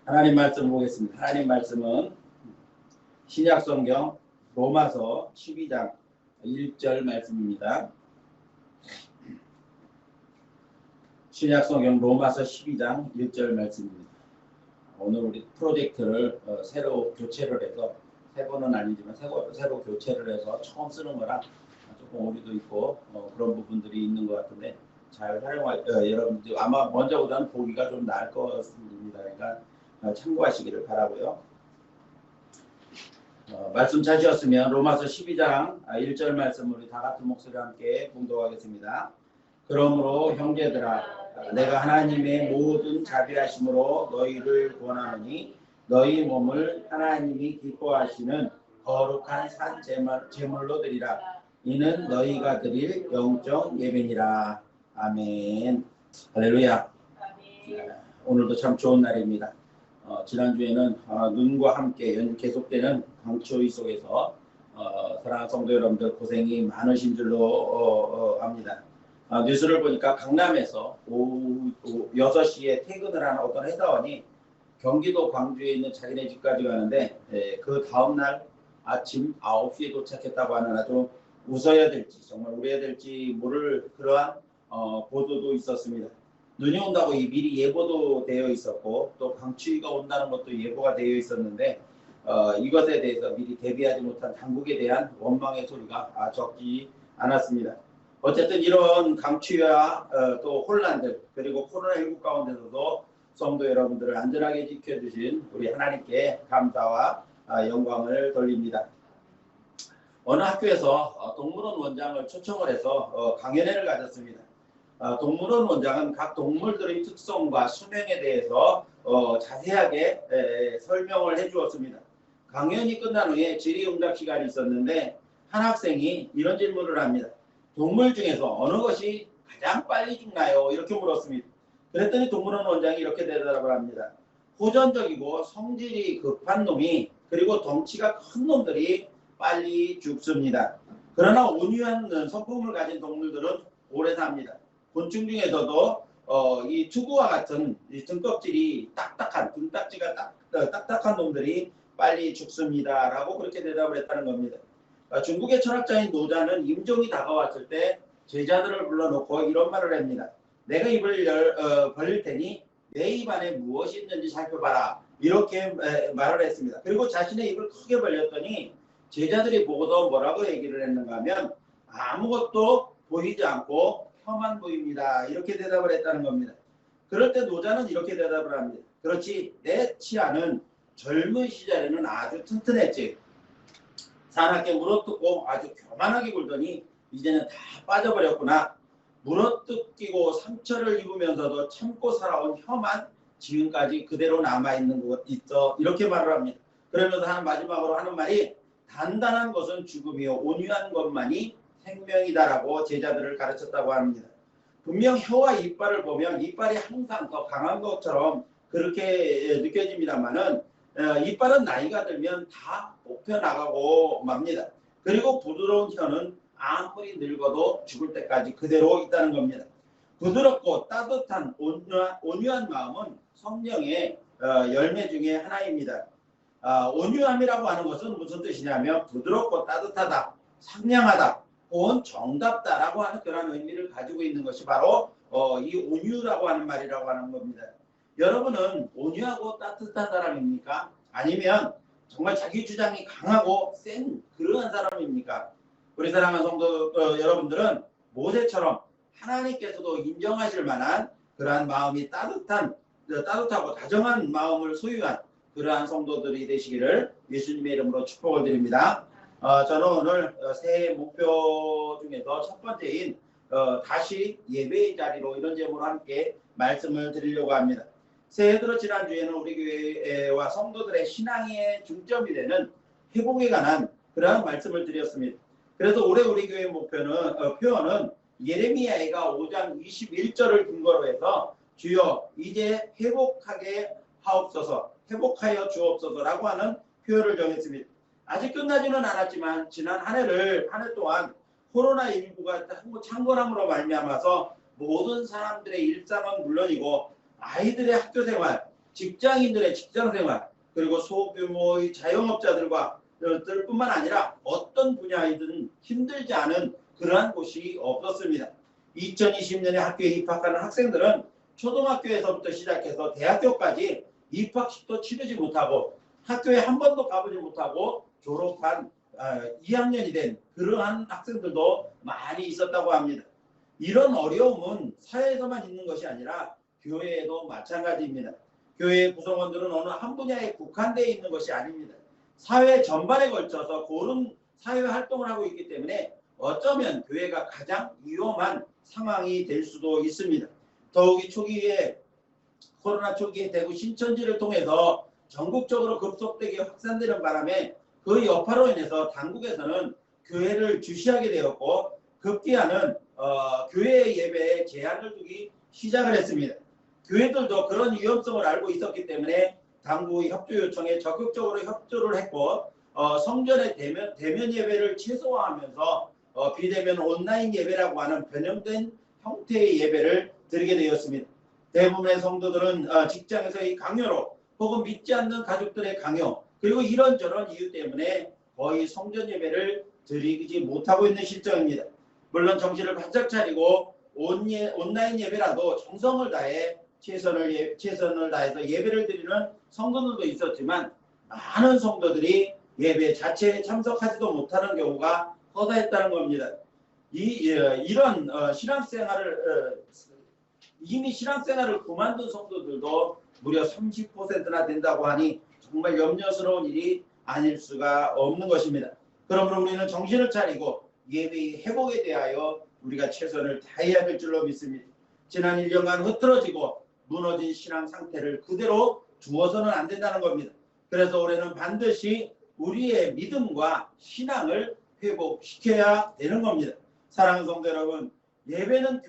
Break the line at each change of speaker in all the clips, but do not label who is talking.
하나님 말씀 보겠습니다. 하나님 말씀은 신약성경 로마서 12장 1절 말씀입니다. 신약성경 로마서 12장 1절 말씀입니다. 오늘 우리 프로젝트를 새로 교체를 해서 새 번은 아니지만 새로 교체를 해서 처음 쓰는 거라 조금 오류도 있고 그런 부분들이 있는 것 같은데 잘 활용할 여러분들 아마 먼저보다는 보기가 좀 나을 것 같습니다. 그러니까 참고하시기를 바라고요. 말씀 찾으셨으면 로마서 12장 1절 말씀을 우리 다 같은 목소리와 함께 봉독하겠습니다. 그러므로 형제들아 내가 하나님의 모든 자비하심으로 너희를 권하노니 너희 몸을 하나님이 기뻐하시는 거룩한 산 제물로 드리라. 이는 너희가 드릴 영적 예배니라. 아멘. 할렐루야. 오늘도 참 좋은 날입니다. 지난주에는 눈과 함께 계속되는 강추위 속에서 사랑하는 성도 여러분들 고생이 많으신 줄로 압니다. 뉴스를 보니까 강남에서 오후 6시에 퇴근을 하는 어떤 회사원이 경기도 광주에 있는 자기네 집까지 가는데 그 다음날 아침 9시에 도착했다고 하는 아주 웃어야 될지 정말 울어야 될지 모를 그러한 보도도 있었습니다. 눈이 온다고 미리 예보도 되어 있었고 또 강추위가 온다는 것도 예보가 되어 있었는데 이것에 대해서 미리 대비하지 못한 당국에 대한 원망의 소리가 적지 않았습니다. 어쨌든 이런 강추위와 또 혼란들 그리고 코로나19 가운데서도 성도 여러분들을 안전하게 지켜주신 우리 하나님께 감사와 영광을 돌립니다. 어느 학교에서 동물원 원장을 초청을 해서 강연회를 가졌습니다. 동물원 원장은 각 동물들의 특성과 수명에 대해서 자세하게 설명을 해주었습니다. 강연이 끝난 후에 질의응답 시간이 있었는데 한 학생이 이런 질문을 합니다. 동물 중에서 어느 것이 가장 빨리 죽나요? 이렇게 물었습니다. 그랬더니 동물원 원장이 이렇게 대답을 합니다. 호전적이고 성질이 급한 놈이 그리고 덩치가 큰 놈들이 빨리 죽습니다. 그러나 온유한 성품을 가진 동물들은 오래 삽니다. 곤충 중에서도 이 투구와 같은 이 등껍질이 딱딱한 등딱지가 딱딱한 놈들이 빨리 죽습니다. 라고 그렇게 대답을 했다는 겁니다. 중국의 철학자인 노자는 임종이 다가왔을 때 제자들을 불러놓고 이런 말을 합니다. 내가 입을 벌릴 테니 내 입 안에 무엇이 있는지 살펴봐라. 이렇게 말을 했습니다. 그리고 자신의 입을 크게 벌렸더니 제자들이 보고도 뭐라고 얘기를 했는가 하면 아무것도 보이지 않고 혀만 보입니다. 이렇게 대답을 했다는 겁니다. 그럴 때 노자는 이렇게 대답을 합니다. 그렇지 내 치아는 젊은 시절에는 아주 튼튼했지. 사납게 물어뜯고 아주 교만하게 굴더니 이제는 다 빠져버렸구나. 물어뜯기고 상처를 입으면서도 참고 살아온 혀만 지금까지 그대로 남아있는 것 있어. 이렇게 말을 합니다. 그러면서 마지막으로 하는 말이 단단한 것은 죽음이요 온유한 것만이 생명이다라고 제자들을 가르쳤다고 합니다. 분명 혀와 이빨을 보면 이빨이 항상 더 강한 것처럼 그렇게 느껴집니다만은 이빨은 나이가 들면 다 뽑혀나가고 맙니다. 그리고 부드러운 혀는 아무리 늙어도 죽을 때까지 그대로 있다는 겁니다. 부드럽고 따뜻한 온유한 마음은 성령의 열매 중에 하나입니다. 온유함이라고 하는 것은 무슨 뜻이냐면 부드럽고 따뜻하다, 상냥하다, 혹은 정답다라고 하는 그런 의미를 가지고 있는 것이 바로 이 온유라고 하는 말이라고 하는 겁니다. 여러분은 온유하고 따뜻한 사람입니까? 아니면 정말 자기 주장이 강하고 센 그러한 사람입니까? 우리 사랑하는 성도 여러분들은 모세처럼 하나님께서도 인정하실 만한 그러한 마음이 따뜻하고 다정한 마음을 소유한 그러한 성도들이 되시기를 예수님의 이름으로 축복을 드립니다. 저는 오늘 새해 목표 중에서 첫 번째인 다시 예배의 자리로 이런 제목으로 함께 말씀을 드리려고 합니다. 새해 들어 지난주에는 우리 교회와 성도들의 신앙의 중점이 되는 회복에 관한 그러한 말씀을 드렸습니다. 그래서 올해 우리 교회 표현은 예레미야가 5장 21절을 근거로 해서 주여 이제 회복하게 하옵소서 회복하여 주옵소서라고 하는 표현을 정했습니다. 아직 끝나지는 않았지만 지난 한 해 동안 코로나19가 창궐함으로 말미암아서 모든 사람들의 일상은 물론이고 아이들의 학교 생활 직장인들의 직장생활 그리고 소규모의 자영업자들과 뿐만 아니라 어떤 분야이든 힘들지 않은 그러한 곳이 없었습니다. 2020년에 학교에 입학하는 학생들은 초등학교에서부터 시작해서 대학교까지 입학식도 치르지 못하고 학교에 한 번도 가보지 못하고 졸업한 2학년이 된 그러한 학생들도 많이 있었다고 합니다. 이런 어려움은 사회에서만 있는 것이 아니라 교회에도 마찬가지입니다. 교회의 구성원들은 어느 한 분야에 국한되어 있는 것이 아닙니다. 사회 전반에 걸쳐서 고른 사회 활동을 하고 있기 때문에 어쩌면 교회가 가장 위험한 상황이 될 수도 있습니다. 더욱이 초기에 코로나 초기에 대구 신천지를 통해서 전국적으로 급속되게 확산되는 바람에 그 여파로 인해서 당국에서는 교회를 주시하게 되었고 급기야는 교회 예배에 제한을 두기 시작을 했습니다. 교회들도 그런 위험성을 알고 있었기 때문에 당국의 협조 요청에 적극적으로 협조를 했고 성전의 대면 예배를 최소화하면서 비대면 온라인 예배라고 하는 변형된 형태의 예배를 드리게 되었습니다. 대부분의 성도들은 직장에서의 강요로 혹은 믿지 않는 가족들의 강요 그리고 이런저런 이유 때문에 거의 성전 예배를 드리지 못하고 있는 실정입니다. 물론 정신을 바짝 차리고 온라인 예배라도 정성을 다해 최선을 다해서 예배를 드리는 성도들도 있었지만 많은 성도들이 예배 자체에 참석하지도 못하는 경우가 허다했다는 겁니다. 이런 이미 신앙생활을 그만둔 성도들도 무려 30%나 된다고 하니 정말 염려스러운 일이 아닐 수가 없는 것입니다. 그러므로 우리는 정신을 차리고 예배의 회복에 대하여 우리가 최선을 다해야 될 줄로 믿습니다. 지난 1년간 흐트러지고 무너진 신앙 상태를 그대로 두어서는 안 된다는 겁니다. 그래서 올해는 반드시 우리의 믿음과 신앙을 회복시켜야 되는 겁니다. 사랑하는 성도 여러분, 예배는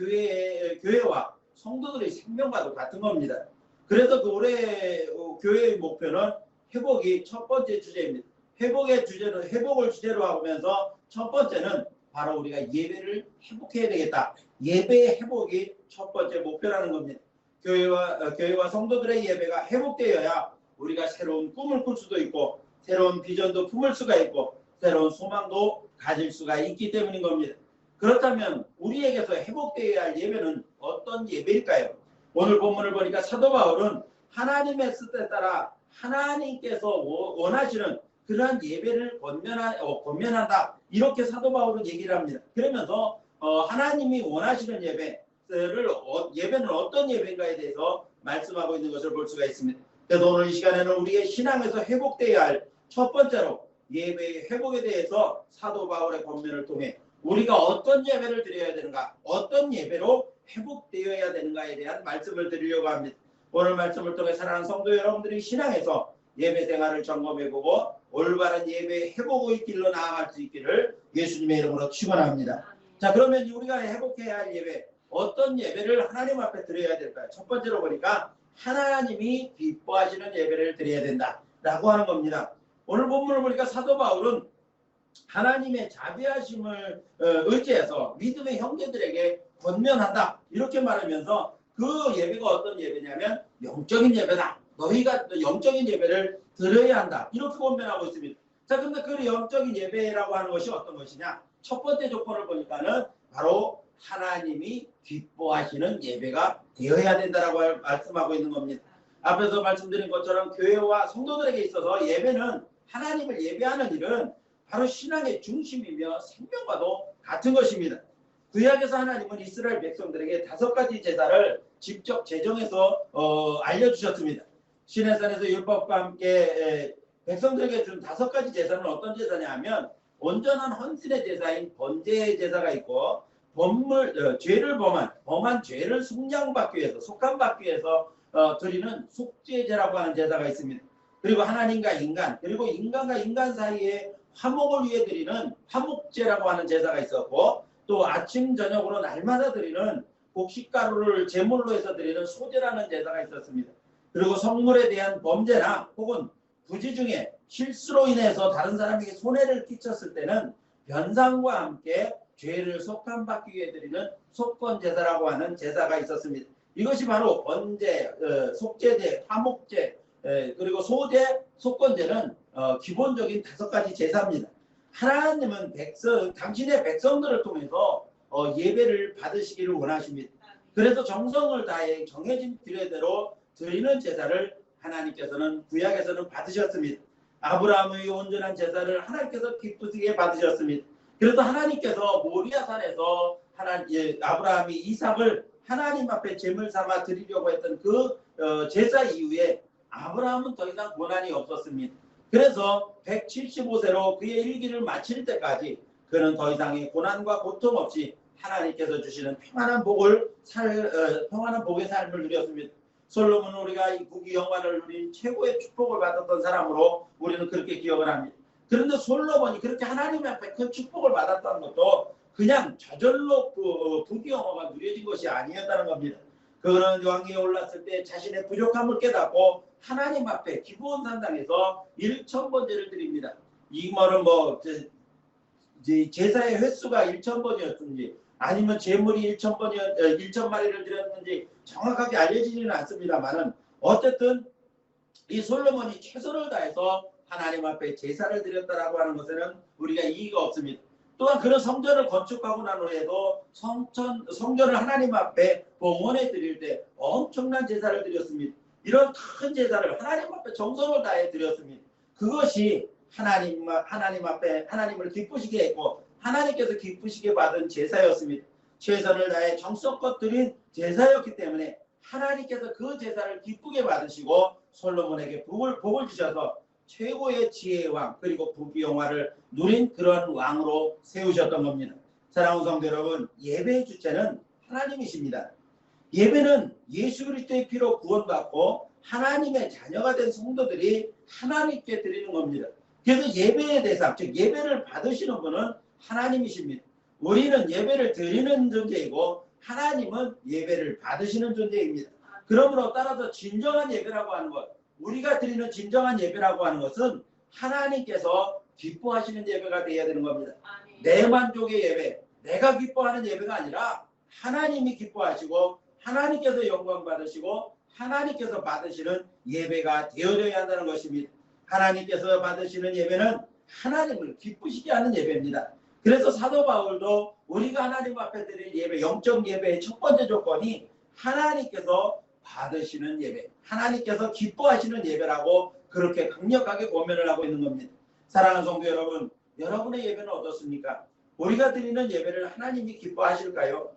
교회와 성도들의 생명과도 같은 겁니다. 그래서 그 올해 교회의 목표는 회복이 첫 번째 주제입니다. 회복을 주제로 하면서 첫 번째는 바로 우리가 예배를 회복해야 되겠다. 예배의 회복이 첫 번째 목표라는 겁니다. 교회와 성도들의 예배가 회복되어야 우리가 새로운 꿈을 꿀 수도 있고 새로운 비전도 품을 수가 있고 새로운 소망도 가질 수가 있기 때문인 겁니다. 그렇다면 우리에게서 회복되어야 할 예배는 어떤 예배일까요? 오늘 본문을 보니까 사도 바울은 하나님의 뜻에 따라 하나님께서 원하시는 그러한 예배를 권면한다. 이렇게 사도 바울은 얘기를 합니다. 그러면서 하나님이 원하시는 예배는 어떤 예배인가에 대해서 말씀하고 있는 것을 볼 수가 있습니다. 그래서 오늘 이 시간에는 우리의 신앙에서 회복되어야 할 첫 번째로 예배의 회복에 대해서 사도 바울의 권면을 통해 우리가 어떤 예배를 드려야 되는가, 어떤 예배로 회복되어야 되는가에 대한 말씀을 드리려고 합니다. 오늘 말씀을 통해 사랑하는 성도 여러분들이 신앙에서 예배 생활을 점검해보고 올바른 예배 회복의 길로 나아갈 수 있기를 예수님의 이름으로 축원합니다. 자, 그러면 우리가 회복해야 할 예배, 어떤 예배를 하나님 앞에 드려야 될까요? 첫 번째로 보니까 하나님이 기뻐하시는 예배를 드려야 된다라고 하는 겁니다. 오늘 본문을 보니까 사도 바울은 하나님의 자비하심을 의지해서 믿음의 형제들에게 권면한다 이렇게 말하면서 그 예배가 어떤 예배냐면 영적인 예배다. 너희가 영적인 예배를 드려야 한다. 이렇게 권면하고 있습니다. 자, 근데 그 영적인 예배라고 하는 것이 어떤 것이냐? 첫 번째 조건을 보니까는 바로 하나님이 기뻐하시는 예배가 되어야 된다라고 말씀하고 있는 겁니다. 앞에서 말씀드린 것처럼 교회와 성도들에게 있어서 예배는 하나님을 예배하는 일은 바로 신앙의 중심이며 생명과도 같은 것입니다. 구약에서 하나님은 이스라엘 백성들에게 5가지 제사를 직접 제정해서 알려주셨습니다. 시내산에서 율법과 함께 백성들에게 준 5가지 제사는 어떤 제사냐 하면 온전한 헌신의 제사인 번제 제사가 있고 죄를 범한 죄를 속량받기 위해서 속함받기 위해서 드리는 속죄제라고 하는 제사가 있습니다. 그리고 하나님과 인간 그리고 인간과 인간 사이에 화목을 위해 드리는 화목제라고 하는 제사가 있었고 또 아침 저녁으로 날마다 드리는 곡식가루를 제물로 해서 드리는 소제라는 제사가 있었습니다. 그리고 성물에 대한 범죄나 혹은 부지 중에 실수로 인해서 다른 사람에게 손해를 끼쳤을 때는 변상과 함께 죄를 속함받기 위해 드리는 속건제사라고 하는 제사가 있었습니다. 이것이 바로 번제, 속죄제, 화목제, 그리고 소제, 속건제는 기본적인 5가지 제사입니다. 하나님은 당신의 백성들을 통해서 예배를 받으시기를 원하십니다. 그래서 정성을 다해 정해진 규례대로 드리는 제사를 하나님께서는 구약에서는 받으셨습니다. 아브라함의 온전한 제사를 하나님께서 기쁘시게 받으셨습니다. 그래서 하나님께서 모리아산에서 아브라함이 이삭을 하나님 앞에 제물 삼아 드리려고 했던 그 제사 이후에 아브라함은 더 이상 고난이 없었습니다. 그래서 175세로 그의 일기를 마칠 때까지 그는 더 이상의 고난과 고통 없이 하나님께서 주시는 평안한 복의 삶을 누렸습니다. 솔로몬은 우리가 이 국위 영화를 누린 최고의 축복을 받았던 사람으로 우리는 그렇게 기억을 합니다. 그런데 솔로몬이 그렇게 하나님 앞에 큰 축복을 받았다는 것도 그냥 저절로 국위 영화가 누려진 것이 아니었다는 겁니다. 그는 왕위에 올랐을 때 자신의 부족함을 깨닫고 하나님 앞에 기브온 산당에서 1000번제를 드립니다. 이 말은 제사의 횟수가 1000번이었든지 아니면 제물이 1000마리를 드렸는지 정확하게 알려지지는 않습니다만은 어쨌든 이 솔로몬이 최선을 다해서 하나님 앞에 제사를 드렸다라고 하는 것에는 우리가 이의가 없습니다. 또한 그런 성전을 건축하고 난 후에도 성전을 하나님 앞에 봉헌해 드릴 때 엄청난 제사를 드렸습니다. 이런 큰 제사를 하나님 앞에 정성을 다해 드렸습니다. 그것이 하나님 앞에 하나님을 기쁘시게 했고 하나님께서 기쁘시게 받은 제사였습니다. 최선을 다해 정성껏 드린 제사였기 때문에 하나님께서 그 제사를 기쁘게 받으시고 솔로몬에게 복을 주셔서 최고의 지혜의 왕 그리고 부귀영화를 누린 그런 왕으로 세우셨던 겁니다. 사랑하는 성도 여러분, 예배의 주체는 하나님이십니다. 예배는 예수 그리스도의 피로 구원받고 하나님의 자녀가 된 성도들이 하나님께 드리는 겁니다. 그래서 예배의 대상, 즉 예배를 받으시는 분은 하나님이십니다. 우리는 예배를 드리는 존재이고 하나님은 예배를 받으시는 존재입니다. 그러므로 따라서 진정한 예배라고 하는 것, 우리가 드리는 진정한 예배라고 하는 것은 하나님께서 기뻐하시는 예배가 되어야 되는 겁니다. 내 만족의 예배, 내가 기뻐하는 예배가 아니라 하나님이 기뻐하시고 하나님께서 영광 받으시고 하나님께서 받으시는 예배가 되어져야 한다는 것입니다. 하나님께서 받으시는 예배는 하나님을 기쁘시게 하는 예배입니다. 그래서 사도 바울도 우리가 하나님 앞에 드릴 예배, 영적 예배의 첫 번째 조건이 하나님께서 받으시는 예배, 하나님께서 기뻐하시는 예배라고 그렇게 강력하게 고면을 하고 있는 겁니다. 사랑하는 성도 여러분, 여러분의 예배는 어떻습니까? 우리가 드리는 예배를 하나님이 기뻐하실까요?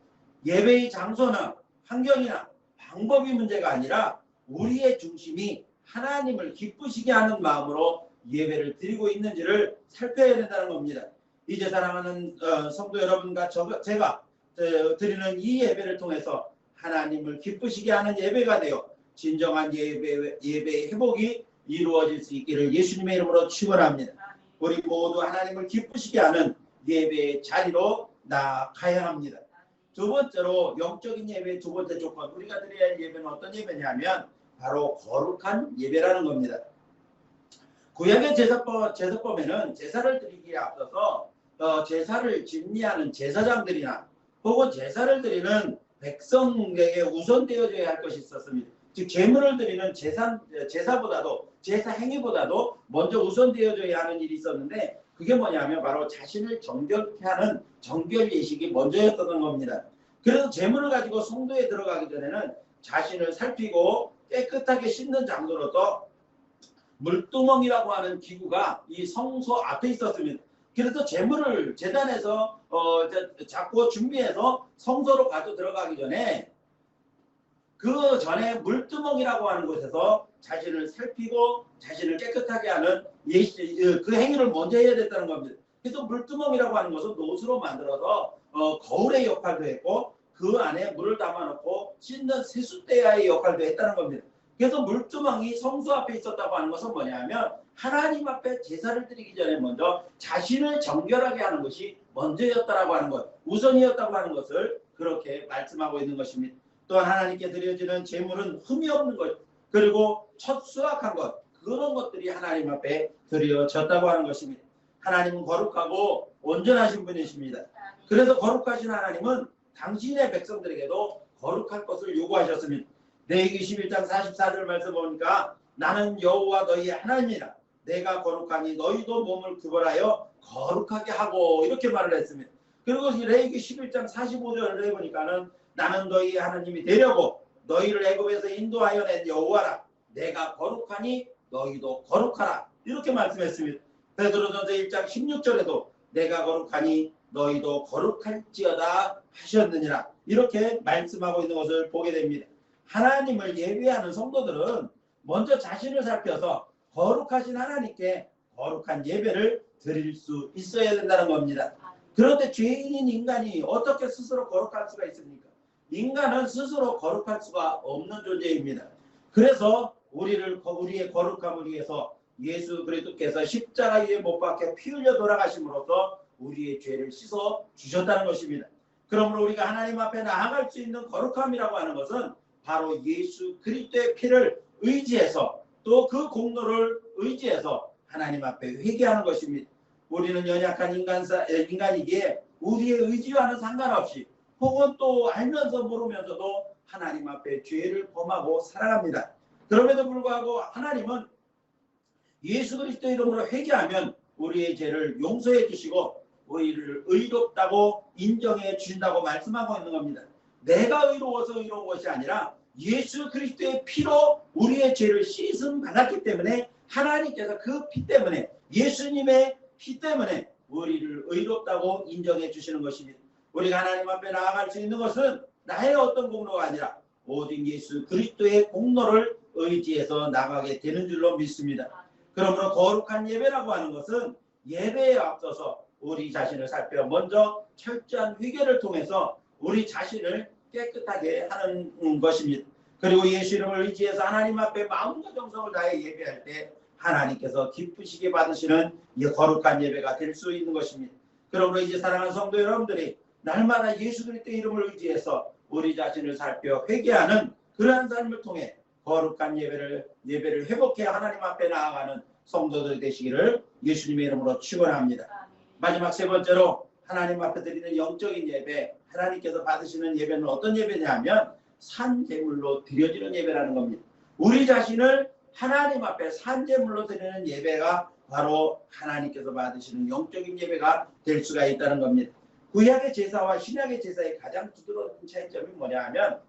예배의 장소나 환경이나 방법이 문제가 아니라 우리의 중심이 하나님을 기쁘시게 하는 마음으로 예배를 드리고 있는지를 살펴야 된다는 겁니다. 이제 사랑하는 성도 여러분과 제가 드리는 이 예배를 통해서 하나님을 기쁘시게 하는 예배가 되어 진정한 예배의 회복이 이루어질 수 있기를 예수님의 이름으로 축원합니다. 우리 모두 하나님을 기쁘시게 하는 예배의 자리로 나아가야 합니다. 두 번째로 영적인 예배의 두 번째 조건, 우리가 드려야 할 예배는 어떤 예배냐면 바로 거룩한 예배라는 겁니다. 구약의 제사법에는 제사를 드리기에 앞서서 제사를 집리하는 제사장들이나 혹은 제사를 드리는 백성에게 우선되어져야 할 것이 있었습니다. 즉 제물을 드리는 제사보다도 제사 행위보다도 먼저 우선되어져야 하는 일이 있었는데 그게 뭐냐면 바로 자신을 정결케 하는 정결 예식이 먼저였던 겁니다. 그래서 제물을 가지고 성도에 들어가기 전에는 자신을 살피고 깨끗하게 씻는 장소로서 물두멍이라고 하는 기구가 이 성소 앞에 있었습니다. 그래서 제물을 제단에서 잡고 준비해서 성소로 가져 들어가기 전에 그 전에 물두멍이라고 하는 곳에서 자신을 살피고 자신을 깨끗하게 하는 그 행위를 먼저 해야 됐다는 겁니다. 그래서 물두멍이라고 하는 것은 노수로 만들어서 거울의 역할도 했고 그 안에 물을 담아놓고 씻는 세숫대야의 역할도 했다는 겁니다. 그래서 물두멍이 성소 앞에 있었다고 하는 것은 뭐냐면 하나님 앞에 제사를 드리기 전에 먼저 자신을 정결하게 하는 것이 먼저였다라고 하는 것, 우선이었다고 하는 것을 그렇게 말씀하고 있는 것입니다. 또한 하나님께 드려지는 제물은 흠이 없는 것, 그리고 첫 수확한 것, 그런 것들이 하나님 앞에 드려졌다고 하는 것입니다. 하나님은 거룩하고 온전하신 분이십니다. 그래서 거룩하신 하나님은 당신의 백성들에게도 거룩할 것을 요구하셨습니다. 레위기 11장 44절 말씀 보니까 나는 여호와 너희 하나님이라 내가 거룩하니 너희도 몸을 구별하여 거룩하게 하고 이렇게 말을 했습니다. 그리고 레위기 11장 45절을 해보니까는 나는 너희 하나님이 되려고 너희를 애굽에서 인도하여 낸 여호와라 내가 거룩하니 너희도 거룩하라 이렇게 말씀했습니다. 베드로전서 1장 16절에도 내가 거룩하니 너희도 거룩할지어다 하셨느니라 이렇게 말씀하고 있는 것을 보게 됩니다. 하나님을 예배하는 성도들은 먼저 자신을 살펴서 거룩하신 하나님께 거룩한 예배를 드릴 수 있어야 된다는 겁니다. 그런데 죄인인 인간이 어떻게 스스로 거룩할 수가 있습니까? 인간은 스스로 거룩할 수가 없는 존재입니다. 그래서 우리의 거룩함을 위해서 예수 그리스도께서 십자가에 못 박혀 피 흘려 돌아가심으로써 우리의 죄를 씻어 주셨다는 것입니다. 그러므로 우리가 하나님 앞에 나아갈 수 있는 거룩함이라고 하는 것은 바로 예수 그리스도의 피를 의지해서 또 그 공로를 의지해서 하나님 앞에 회개하는 것입니다. 우리는 연약한 인간이기에 우리의 의지와는 상관없이 혹은 또 알면서 모르면서도 하나님 앞에 죄를 범하고 살아갑니다. 그럼에도 불구하고 하나님은 예수 그리스도 이름으로 회개하면 우리의 죄를 용서해 주시고 우리를 의롭다고 인정해 주신다고 말씀하고 있는 겁니다. 내가 의로워서 의로운 것이 아니라 예수 그리스도의 피로 우리의 죄를 씻음 받았기 때문에 하나님께서 그 피 때문에 예수님의 피 때문에 우리를 의롭다고 인정해 주시는 것입니다. 우리가 하나님 앞에 나아갈 수 있는 것은 나의 어떤 공로가 아니라 오직 예수 그리스도의 공로를 의지해서 나가게 되는 줄로 믿습니다. 그러므로 거룩한 예배라고 하는 것은 예배에 앞서서 우리 자신을 살펴 먼저 철저한 회개를 통해서 우리 자신을 깨끗하게 하는 것입니다. 그리고 예수 이름을 의지해서 하나님 앞에 마음과 정성을 다해 예배할 때 하나님께서 기쁘시게 받으시는 이 거룩한 예배가 될 수 있는 것입니다. 그러므로 이제 사랑하는 성도 여러분들이 날마다 예수 그리스도의 이름을 의지해서 우리 자신을 살펴 회개하는 그러한 삶을 통해 거룩한 예배를 회복해 하나님 앞에 나아가는 성도들 되시기를 예수님의 이름으로 축원합니다. 마지막 세 번째로 하나님 앞에 드리는 영적인 예배, 하나님께서 받으시는 예배는 어떤 예배냐면 산제물로 드려지는 예배라는 겁니다. 우리 자신을 하나님 앞에 산제물로 드리는 예배가 바로 하나님께서 받으시는 영적인 예배가 될 수가 있다는 겁니다. 구약의 제사와 신약의 제사의 가장 두드러진 차이점이 뭐냐 하면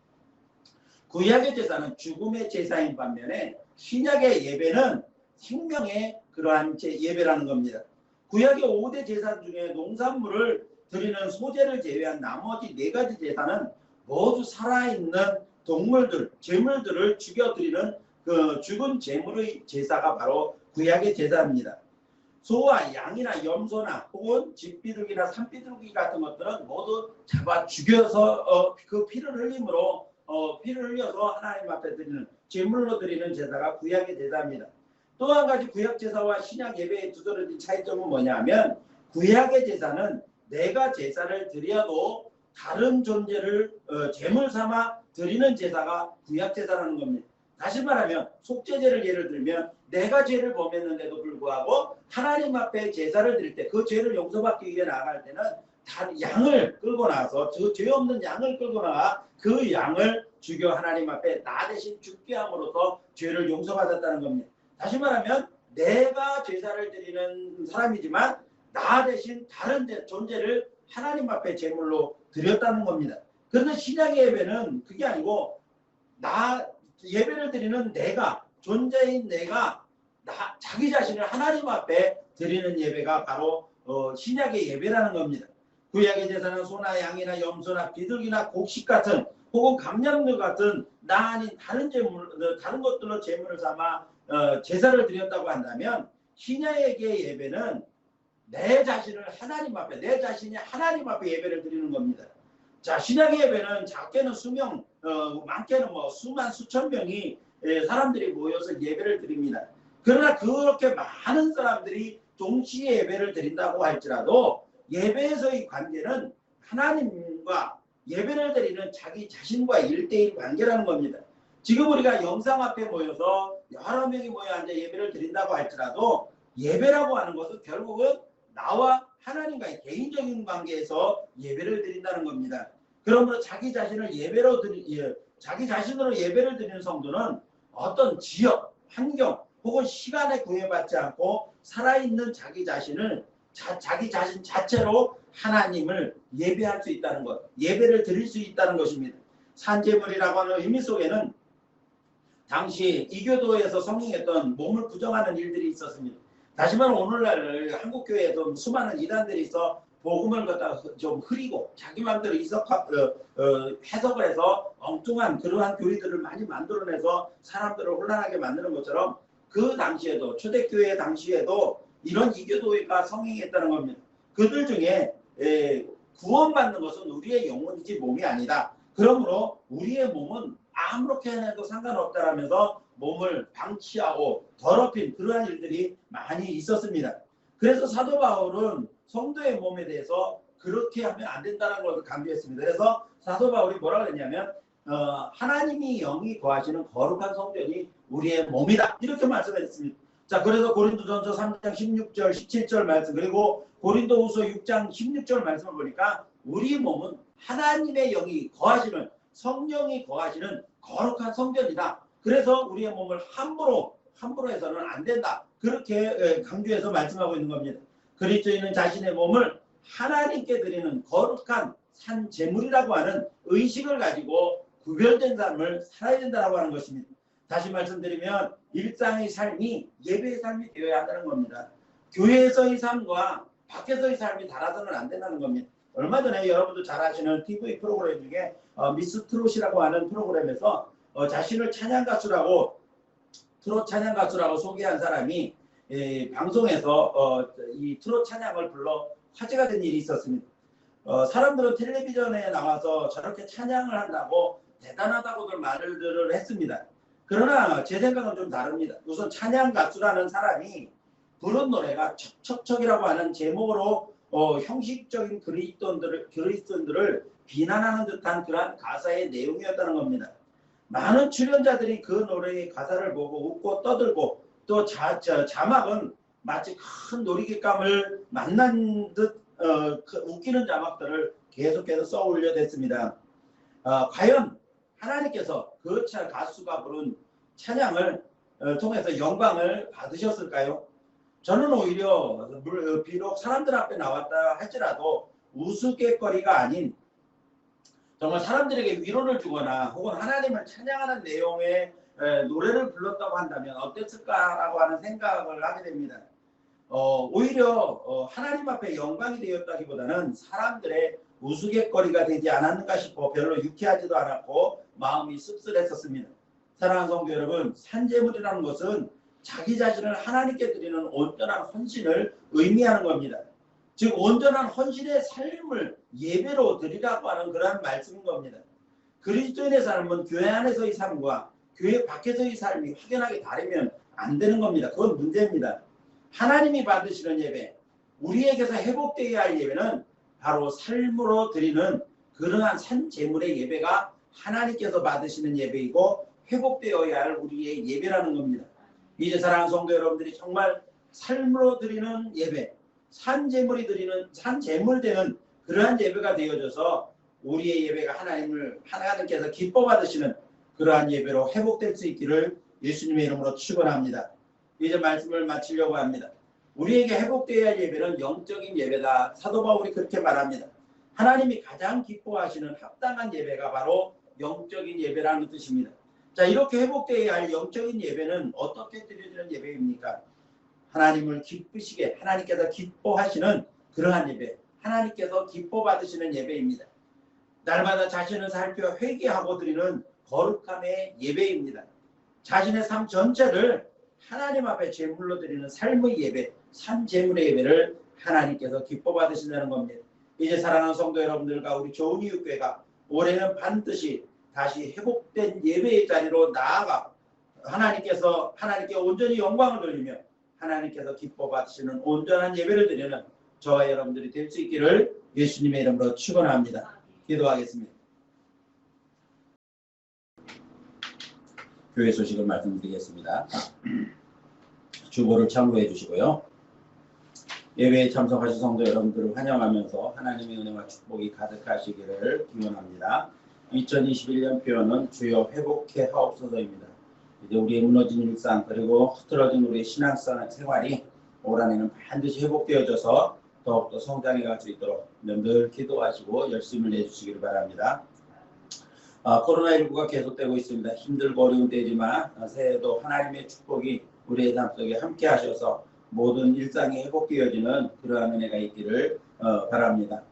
구약의 제사는 죽음의 제사인 반면에 신약의 예배는 생명의 그러한 예배라는 겁니다. 구약의 5대 제사 중에 농산물을 드리는 소제를 제외한 나머지 4가지 제사는 모두 살아있는 동물들, 제물들을 죽여드리는 그 죽은 제물의 제사가 바로 구약의 제사입니다. 소와 양이나 염소나 혹은 집비둘기나 산비둘기 같은 것들은 모두 잡아 죽여서 그 피를 흘려서 하나님 앞에 드리는 제물로 드리는 제사가 구약의 제사입니다. 또 한 가지 구약 제사와 신약 예배의 두드러진 차이점은 뭐냐면 구약의 제사는 내가 제사를 드려도 다른 존재를 제물 삼아 드리는 제사가 구약 제사라는 겁니다. 다시 말하면 속죄제를 예를 들면 내가 죄를 범했는데도 불구하고 하나님 앞에 제사를 드릴 때 그 죄를 용서받기 위해 나아갈 때는 양을 끌고 나서 그 죄 없는 양을 끌고 나가 그 양을 죽여 하나님 앞에 나 대신 죽게 함으로써 죄를 용서받았다는 겁니다. 다시 말하면 내가 제사를 드리는 사람이지만 나 대신 다른 존재를 하나님 앞에 제물로 드렸다는 겁니다. 그런데 신약의 예배는 그게 아니고 예배를 드리는 내가 존재인 내가 자기 자신을 하나님 앞에 드리는 예배가 바로 신약의 예배라는 겁니다. 구약의 제사는 소나 양이나 염소나 비둘기나 곡식 같은 혹은 감량들 같은 나 아닌 다른 것들로 제물을 삼아 제사를 드렸다고 한다면 신약의 예배는 내 자신이 하나님 앞에 예배를 드리는 겁니다. 자, 신약의 예배는 작게는 수명, 많게는 수만 수천 명이 사람들이 모여서 예배를 드립니다. 그러나 그렇게 많은 사람들이 동시에 예배를 드린다고 할지라도 예배에서의 관계는 하나님과 예배를 드리는 자기 자신과 1대1 관계라는 겁니다. 지금 우리가 영상 앞에 모여서 여러 명이 모여 앉아 예배를 드린다고 할지라도 예배라고 하는 것은 결국은 나와 하나님과의 개인적인 관계에서 예배를 드린다는 겁니다. 그러므로 자기 자신을 자기 자신으로 예배를 드리는 성도는 어떤 지역, 환경 혹은 시간에 구애받지 않고 살아있는 자기 자신을 자기 자신 자체로 하나님을 예배할 수 있다는 것, 예배를 드릴 수 있다는 것입니다. 산제물이라고 하는 의미 속에는 당시 이교도에서 성행했던 몸을 부정하는 일들이 있었습니다. 다시 말하면 오늘날 한국교회에도 수많은 이단들이 있어 복음을 갖다 좀 흐리고 자기 마음대로 해석을 해서 엉뚱한 그러한 교리들을 많이 만들어내서 사람들을 혼란하게 만드는 것처럼 그 당시에도 초대교회 당시에도 이런 이교도가 성행했다는 겁니다. 그들 중에 구원받는 것은 우리의 영혼이지 몸이 아니다. 그러므로 우리의 몸은 아무렇게 해도 상관없다라면서 몸을 방치하고 더럽힌 그러한 일들이 많이 있었습니다. 그래서 사도 바울은 성도의 몸에 대해서 그렇게 하면 안 된다는 것을 강조했습니다. 그래서 사도 바울이 뭐라고 했냐면 하나님이 영이 거하시는 거룩한 성전이 우리의 몸이다. 이렇게 말씀했습니다. 자, 그래서 고린도전서 3장 16절 17절 말씀 그리고 고린도후서 6장 16절 말씀을 보니까 우리 몸은 하나님의 영이 거하시는 성령이 거하시는 거룩한 성전이다. 그래서 우리의 몸을 함부로 해서는 안 된다. 그렇게 강조해서 말씀하고 있는 겁니다. 그리스도인은 자신의 몸을 하나님께 드리는 거룩한 산 제물이라고 하는 의식을 가지고 구별된 삶을 살아야 된다고 하는 것입니다. 다시 말씀드리면 일상의 삶이 예배의 삶이 되어야 한다는 겁니다. 교회에서의 삶과 밖에서의 삶이 달아서는 안 된다는 겁니다. 얼마 전에 여러분도 잘 아시는 TV 프로그램 중에 미스 트롯이라고 하는 프로그램에서 자신을 찬양 가수라고 트롯 찬양 가수라고 소개한 사람이 방송에서 이 트롯 찬양을 불러 화제가 된 일이 있었습니다. 사람들은 텔레비전에 나와서 저렇게 찬양을 한다고 대단하다고들 말을 했습니다. 그러나 제 생각은 좀 다릅니다. 우선 찬양 가수라는 사람이 부른 노래가 척척척이라고 하는 제목으로 형식적인 그리스도인들을 비난하는 듯한 그러한 가사의 내용이었다는 겁니다. 많은 출연자들이 그 노래의 가사를 보고 웃고 떠들고 또 자막은 마치 큰 놀이기감을 만난 듯 웃기는 자막들을 계속해서 써 올려댔습니다. 과연 하나님께서 그 가수가 부른 찬양을 통해서 영광을 받으셨을까요? 저는 오히려 비록 사람들 앞에 나왔다 할지라도 우스갯거리가 아닌 정말 사람들에게 위로를 주거나 혹은 하나님을 찬양하는 내용의 노래를 불렀다고 한다면 어땠을까라고 하는 생각을 하게 됩니다. 오히려 하나님 앞에 영광이 되었다기보다는 사람들의 우스갯거리가 되지 않았는가 싶어 별로 유쾌하지도 않았고 마음이 씁쓸했었습니다. 사랑하는 성도 여러분, 산제물이라는 것은 자기 자신을 하나님께 드리는 온전한 헌신을 의미하는 겁니다. 즉 온전한 헌신의 삶을 예배로 드리라고 하는 그러한 말씀인 겁니다. 그리스도인의 삶은 교회 안에서의 삶과 교회 밖에서의 삶이 확연하게 다르면 안 되는 겁니다. 그건 문제입니다. 하나님이 받으시는 예배, 우리에게서 회복되어야 할 예배는 바로 삶으로 드리는 그러한 산제물의 예배가 하나님께서 받으시는 예배이고 회복되어야 할 우리의 예배라는 겁니다. 이제 사랑하는 성도 여러분들이 정말 삶으로 드리는 예배, 산제물이 드리는 산제물 되는 그러한 예배가 되어져서 우리의 예배가 하나님께서 기뻐 받으시는 그러한 예배로 회복될 수 있기를 예수님의 이름으로 축원합니다. 이제 말씀을 마치려고 합니다. 우리에게 회복되어야 할 예배는 영적인 예배다. 사도 바울이 그렇게 말합니다. 하나님이 가장 기뻐하시는 합당한 예배가 바로 영적인 예배라는 뜻입니다. 자, 이렇게 회복되어야 할 영적인 예배는 어떻게 드려지는 예배입니까? 하나님을 기쁘시게 하나님께서 기뻐하시는 그러한 예배, 하나님께서 기뻐 받으시는 예배입니다. 날마다 자신을 살펴 회개하고 드리는 거룩함의 예배입니다. 자신의 삶 전체를 하나님 앞에 제물로 드리는 삶의 예배, 산제물의 예배를 하나님께서 기뻐 받으신다는 겁니다. 이제 사랑하는 성도 여러분들과 우리 좋은 이웃교회가 올해는 반드시 다시 회복된 예배의 자리로 나아가 하나님께 온전히 영광을 돌리며 하나님께서 기뻐 받으시는 온전한 예배를 드리는 저와 여러분들이 될 수 있기를 예수님의 이름으로 축원합니다. 기도하겠습니다. 교회 소식을 말씀드리겠습니다. 주보를 참고해 주시고요. 예배에 참석하신 성도 여러분들을 환영하면서 하나님의 은혜와 축복이 가득하시기를 기원합니다. 2021년 표어는 주여 회복해 하옵소서입니다. 이제 우리의 무너진 일상 그리고 흐트러진 우리의 신앙생활이 올 한해는 반드시 회복되어져서 더욱더 성장해 갈 수 있도록 늘 기도하시고 열심을 내주시기를 바랍니다. 코로나19가 계속되고 있습니다. 힘들고 어려운 때지만 새해에도 하나님의 축복이 우리의 삶 속에 함께 하셔서 모든 일상이 회복되어지는 그러한 은혜가 있기를 바랍니다.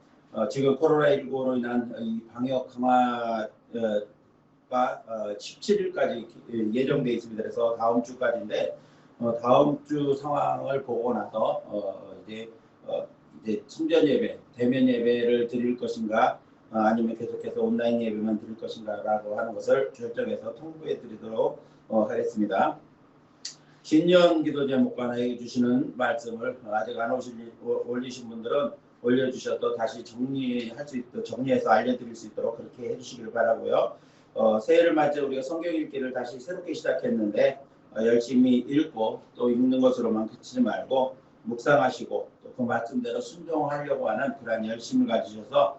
지금 코로나19로 인한 이 방역 강화가 17일까지 예정되어 있습니다. 그래서 다음 주까지인데 다음 주 상황을 보고 나서 이제 성전 예배, 대면 예배를 드릴 것인가 아니면 계속해서 온라인 예배만 드릴 것인가라고 하는 것을 결정해서 통보해 드리도록 하겠습니다. 신년 기도 제목과 나에게 주시는 말씀을 아직 안 올리신 분들은 올려주셔도 다시 정리할 수 있도록 정리해서 알려드릴 수 있도록 그렇게 해주시기를 바라고요. 새해를 맞아 우리가 성경 읽기를 다시 새롭게 시작했는데 열심히 읽고 또 읽는 것으로만 그치지 말고 묵상하시고 또 그 말씀대로 순종하려고 하는 그러한 열심을 가지셔서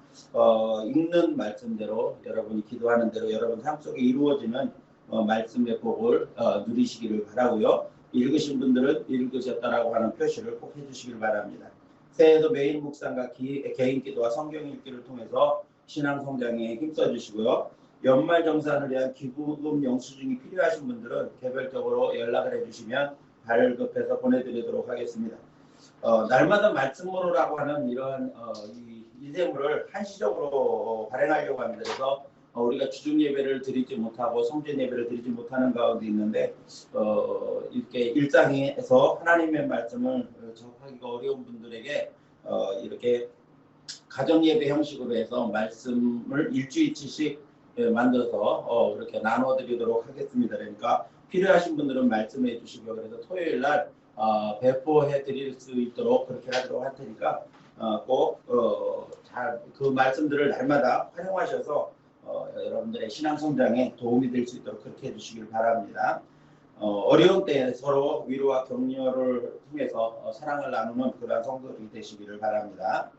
읽는 말씀대로 여러분이 기도하는 대로 여러분 삶 속에 이루어지는 말씀의 복을 누리시기를 바라고요. 읽으신 분들은 읽으셨다라고 하는 표시를 꼭 해주시길 바랍니다. 새해에도 매일 묵상과 개인 기도와 성경 읽기를 통해서 신앙 성장에 힘써 주시고요. 연말 정산을 위한 기부금 영수증이 필요하신 분들은 개별적으로 연락을 해주시면 발급해서 보내드리도록 하겠습니다. 날마다 말씀으로라고 하는 이러한 이 세물을 한시적으로 발행하려고 합니다. 그래서 우리가 주중 예배를 드리지 못하고 성전 예배를 드리지 못하는 가운데 있는데 이렇게 일상에서 하나님의 말씀을 접하기가 어려운 분들에게 이렇게 가정 예배 형식으로 해서 말씀을 일주일치씩 만들어서 그렇게 나눠드리도록 하겠습니다. 그러니까 필요하신 분들은 말씀해 주시고요. 그래서 토요일 날 배포해 드릴 수 있도록 그렇게 하도록 할 테니까 꼭 잘 그 말씀들을 날마다 활용하셔서 여러분들의 신앙 성장에 도움이 될 수 있도록 그렇게 해주시길 바랍니다. 어려운 때에 서로 위로와 격려를 통해서 사랑을 나누는 그러한 성도들이 되시기를 바랍니다.